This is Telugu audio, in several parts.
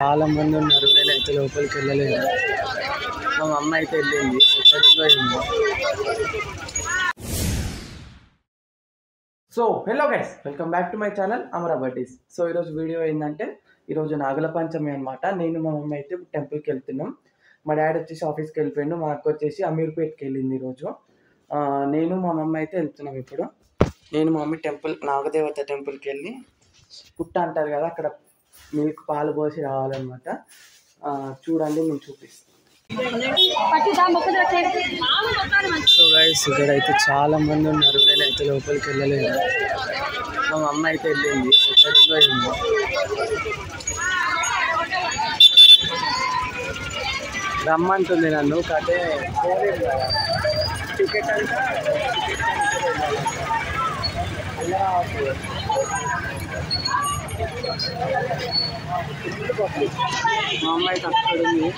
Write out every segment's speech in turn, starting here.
చాలా మంది ఉన్నారు. నేనైతే లోపలికి వెళ్ళలేదు. మా అమ్మ అయితే వెళ్ళింది. ఎక్కడికో ఏమో. So hello guys, welcome back to my channel అమరాబటీస్. సో ఈరోజు వీడియో ఏంటంటే, ఈరోజు నాగుల పంచమి అనమాట. నేను మా మమ్మీ అయితే టెంపుల్కి వెళ్తున్నాం. మా డాడీ వచ్చేసి ఆఫీస్కి వెళ్ళిపోయిండు. మా అక్క వచ్చేసి అమీర్పేట్కి వెళ్ళింది ఈరోజు. నేను మా మమ్మీ అయితే వెళ్తున్నాం ఇప్పుడు. నేను మా మమ్మీ నాగదేవత టెంపుల్కి వెళ్ళి పుట్ట అంటారు కదా, అక్కడ మిల్క్ పాలు పోసి రావాలన్నమాట. చూడండి, నేను చూపిస్తాను. సో గైస్, ఇక్కడైతే చాలా మంది ఉన్నారు. నేనైతే లోపలికి వెళ్ళలేదు. మా అమ్మ అయితే వెళ్ళింది. ఎక్కడికో ఏమో. రమ్మంటుంది నన్ను. కాదే పోలేదు కదా, టికెట్ అంతా అలా రావట్లేదు. మా అమ్మ అయితే అక్కడ ఉంది.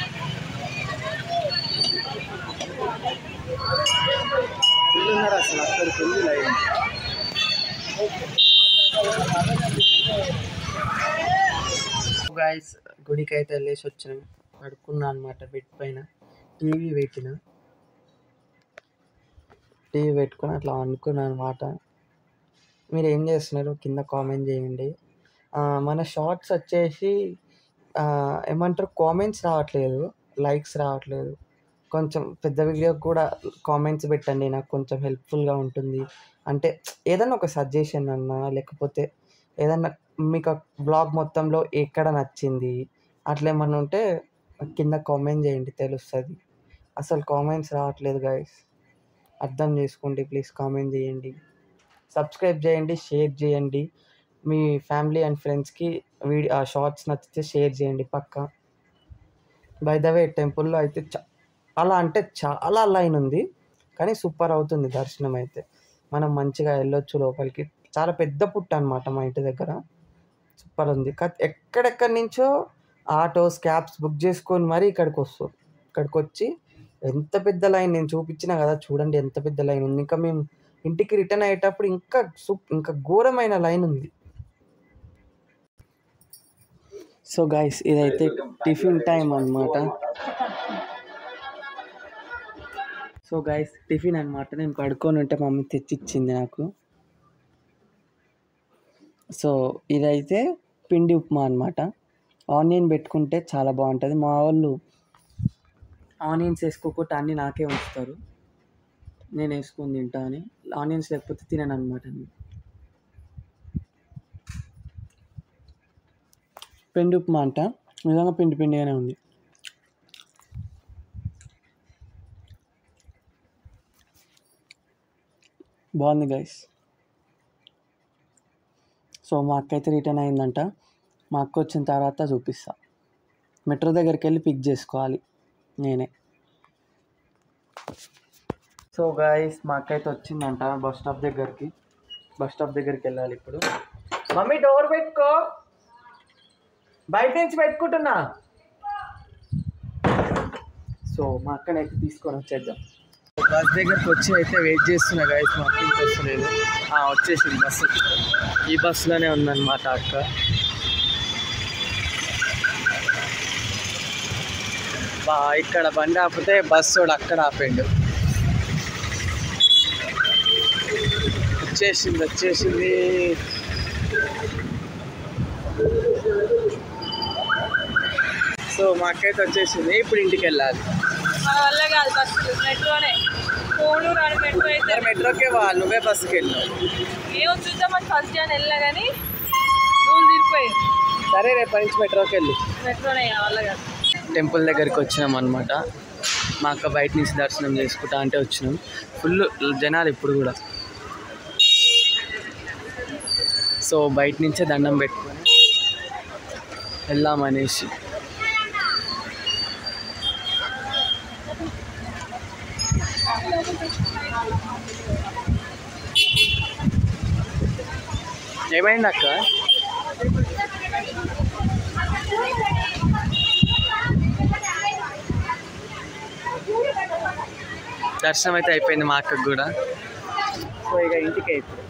ఉన్నారు అసలు, అక్కడికి వెళ్ళి లైన్. గైస్, గుడికి అయితే వెళ్ళేసి వచ్చినాం. పడుకున్నా అనమాట బెడ్ పైన. టీవీ పెట్టుకుని అట్లా అనుకున్నాను అనమాట. మీరు ఏం చేస్తున్నారు కింద కామెంట్ చేయండి. మన షార్ట్స్ వచ్చేసి ఏమంటారు, కామెంట్స్ రావట్లేదు, లైక్స్ రావట్లేదు. కొంచెం పెద్ద వీడియోకి కూడా కామెంట్స్ పెట్టండి, నాకు కొంచెం హెల్ప్ఫుల్గా ఉంటుంది. అంటే ఏదన్నా ఒక సజెషన్ అన్నా, లేకపోతే ఏదన్నా మీకు బ్లాగ్ మొత్తంలో ఎక్కడ నచ్చింది అట్లా ఏమన్నా ఉంటే కింద కామెంట్ చేయండి, తెలుస్తుంది. అసలు కామెంట్స్ రావట్లేదు గైస్, అర్థం చేసుకోండి ప్లీజ్. కామెంట్ చేయండి, సబ్స్క్రైబ్ చేయండి, షేర్ చేయండి. మీ ఫ్యామిలీ అండ్ ఫ్రెండ్స్కి షార్ట్స్ నచ్చితే షేర్ చేయండి పక్కా. బై ద వే, టెంపుల్లో అయితే చాలా లైన్ ఉంది, కానీ సూపర్ అవుతుంది దర్శనం అయితే. మనం మంచిగా వెళ్ళొచ్చు లోపలికి. చాలా పెద్ద పుట్ట అనమాట మా ఇంటి దగ్గర. సూపర్ ఉంది. ఎక్కడెక్కడి నుంచో ఆటోస్, క్యాబ్స్ బుక్ చేసుకొని మరీ ఇక్కడికి వస్తారు. ఇక్కడికి వచ్చి ఎంత పెద్ద లైన్, నేను చూపించినా కదా, చూడండి ఎంత పెద్ద లైన్ ఉంది. ఇంకా మేము ఇంటికి రిటర్న్ అయ్యేటప్పుడు ఇంకా ఘోరమైన లైన్ ఉంది. సో గైస్, ఇదైతే టిఫిన్ టైం అనమాట. సో గైస్, టిఫిన్ అనమాట. నేను పడుకొని ఉంటే మమ్మీ తెచ్చిచ్చింది నాకు. సో ఇదైతే పిండి ఉప్మా అనమాట. ఆనియన్ పెట్టుకుంటే చాలా బాగుంటుంది. మా వాళ్ళు ఆనియన్స్ వేసుకోకుండా అన్నీ నాకే ఉంచుతారు, నేను వేసుకొని తింటా అని. ఆనియన్స్ లేకపోతే తినను అనమాట. పిండి ఉప్మా అంట, నిజంగా పిండిగానే ఉంది. బాగుంది గైస్. సో మా అక్క అయితే రిటర్న్ అయిందంట. మా అక్క వచ్చిన తర్వాత చూపిస్తా. మెట్రో దగ్గరికి వెళ్ళి పిక్ చేసుకోవాలి నేనే. సో గైస్, మా అక్క అయితే వచ్చిందంట బస్ స్టాప్ దగ్గరికి వెళ్ళాలి ఇప్పుడు. మమ్మీ డోర్ పెట్టుకో, బయట నుంచి పెట్టుకుంటున్నా. సో మా అక్కని అయితే తీసుకొని వచ్చేద్దాం. బస్ దగ్గరికి వచ్చి అయితే వెయిట్ చేస్తున్నా గైస్. మా అక్క ఇంటికి వస్తలేదు. వచ్చేసింది బస్సు. ఈ బస్సులోనే ఉందన్నమాట అక్క. ఇక్కడ బండి ఆపితే బస్సు అక్కడ ఆపేండు. వచ్చేసింది. సో మా అక్క అయితే వచ్చేసింది. ఇప్పుడు ఇంటికి వెళ్ళాలి. మెట్రోకే వాళ్ళు, నువ్వే బస్సుకి వెళ్ళావు. ఏమో చూద్దాం, ఫస్ట్ డే వెళ్ళినా కానీ రూల్ తీరిపోయి. సరే, రేపటి నుంచి మెట్రోకి వెళ్ళు. మెట్రోనే వల్ల కాదు. టెంపుల్ దగ్గరికి వచ్చినాం అనమాట. మా అక్క బయట నుంచి దర్శనం చేసుకుంటా అంటే వచ్చినాం. ఫుల్ జనాలు ఇప్పుడు కూడా. సో బయట నుంచే దండం పెట్టుకొని వెళ్దామనేసి. ఏమైంది అక్క? దర్శనం అయితే అయిపోయింది మా అక్కకు కూడా. సో ఇక ఇంటికి అయిపోయింది.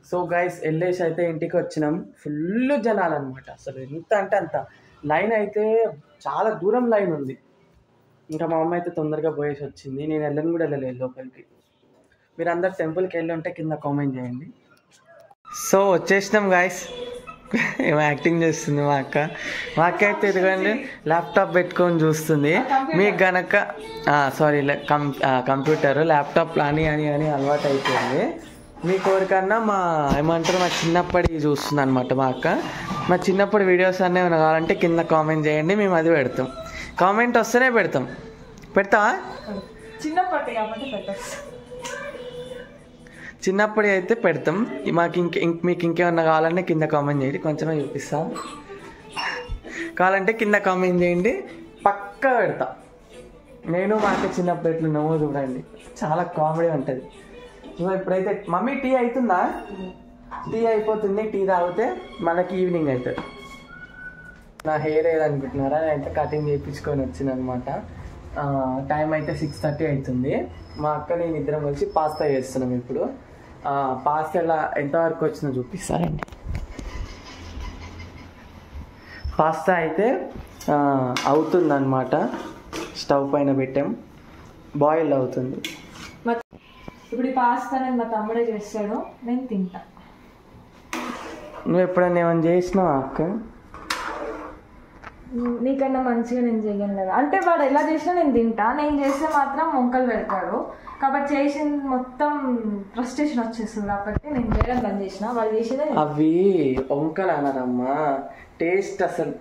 సో గైస్ వెళ్ళేసి అయితే ఇంటికి వచ్చినాం. ఫుల్ జనాలు అనమాట. అసలు ఎంత అంటే అంత లైన్ అయితే చాలా దూరం లైన్ ఉంది. ఇంకా మా అమ్మ అయితే తొందరగా పోయేసి వచ్చింది. నేను వెళ్ళను కూడా వెళ్ళలేదు లోపలికి. మీరు అందరు టెంపుల్కి వెళ్ళి ఉంటే కింద కామెంట్ చేయండి. సో వచ్చేసినాం గాయస్. ఏమో యాక్టింగ్ చేస్తుంది మా అక్క అయితే ఇదిగోండి ల్యాప్టాప్ పెట్టుకొని చూస్తుంది. మీకు గనక సారీ కంప్యూటర్ ల్యాప్టాప్ అని అలవాటు అయిపోయింది. మీకు ఎవరికన్నా మా ఏమంటారు మా చిన్నప్పటి చూస్తుంది అనమాట మా అక్క. మా చిన్నప్పుడు వీడియోస్ అన్నీ ఏమైనా కావాలంటే కింద కామెంట్ చేయండి, మేము అది పెడతాం. కామెంట్ వస్తేనే పెడతాం. పెడతావా? చిన్నప్పటి కాబట్టి పెట్టచ్చు. చిన్నప్పుడు అయితే పెడతాం. మాకు మీకు ఇంకేమన్నా కావాలంటే కింద కామెంట్ చేయండి. కొంచెమే చూపిస్తా. కావాలంటే కింద కామెంట్ చేయండి, పక్కా పెడతా. నేను మా అక్క చిన్నప్పుడు ఎట్లున్నామో చూడండి, చాలా కామెడీ ఉంటుంది. సో ఇప్పుడైతే మమ్మీ టీ అవుతుందా? టీ అయిపోతుంది. టీ తాగితే మనకి ఈవినింగ్ అవుతుంది. నా హెయిర్ ఏదనుకుంటున్నారా, నేనైతే కటింగ్ చేయించుకొని వచ్చింది అనమాట. టైం అయితే 6:30 అవుతుంది. మా అక్క నేను ఇద్దరం కలిసి పాస్తా చేస్తున్నాం ఇప్పుడు. పాస్తా ఎలా ఎంతవరకు వచ్చిందో చూపిస్తారండి. పాస్తా అయితే అవుతుందన్నమాట. స్టవ్ పైన పెట్టాం, బాయిల్ అవుతుంది. ఇప్పుడు ఈ పాస్తా నేను మా తమ్ముడే చేస్తాడు, నేను తింటా. నువ్వు ఎప్పుడన్నా ఏమైనా చేసినావా అక్క? నీకన్నా మంచిగా నేను చేయను కదా. అంటే వాడు ఎలా చేసినా నేను తింటా, నేను చేస్తే మాత్రం వంకలు పెడతాడు. కాబట్టి చేసింది మొత్తం ఫ్రస్ట్రేషన్ వచ్చేస్తుంది. కాబట్టి నేను చేయడం బంద్ చేసిన. వాళ్ళు చేసేదే అవి వంకలు అన్నారమ్మా. టేస్ట్ అసలు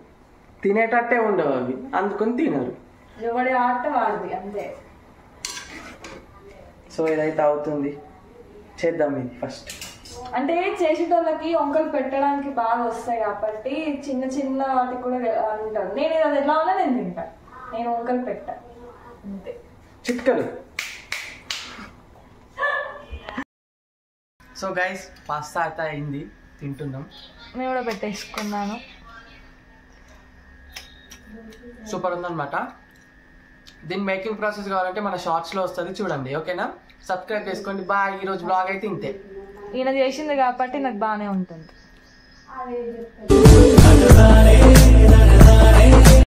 తినేటట్టే ఉండవు అవి, అందుకొని తినరు. ఎవడి ఆట వాడిది అంతే. సో ఇదైతే అవుతుంది, చేద్దాం ఇది ఫస్ట్. అంటే చేసేటోళ్ళకి వంకలు పెట్టడానికి బాగా వస్తాయి కాబట్టి చిన్న చిన్న వాటికి కూడా అంటారు. నేను అది ఎట్లా ఉన్నా నేను తింటా, నేను వంకలు పెట్టా అంతే. చిట్కలు. సో గైస్ పాస్తా అయితే అయింది, తింటున్నాం. నేను కూడా పెట్టేసుకున్నాను. సూపర్ ఉందన్నమాట. దీని మేకింగ్ ప్రాసెస్ కావాలంటే మన షార్ట్స్లో వస్తుంది, చూడండి. ఓకేనా? సబ్స్క్రైబ్ చేసుకోండి. బాయ్. ఈరోజు బ్లాగ్ అయితే ఇంతే. ఈయన చేసింది కాబట్టి నాకు బాగానే ఉంటుంది.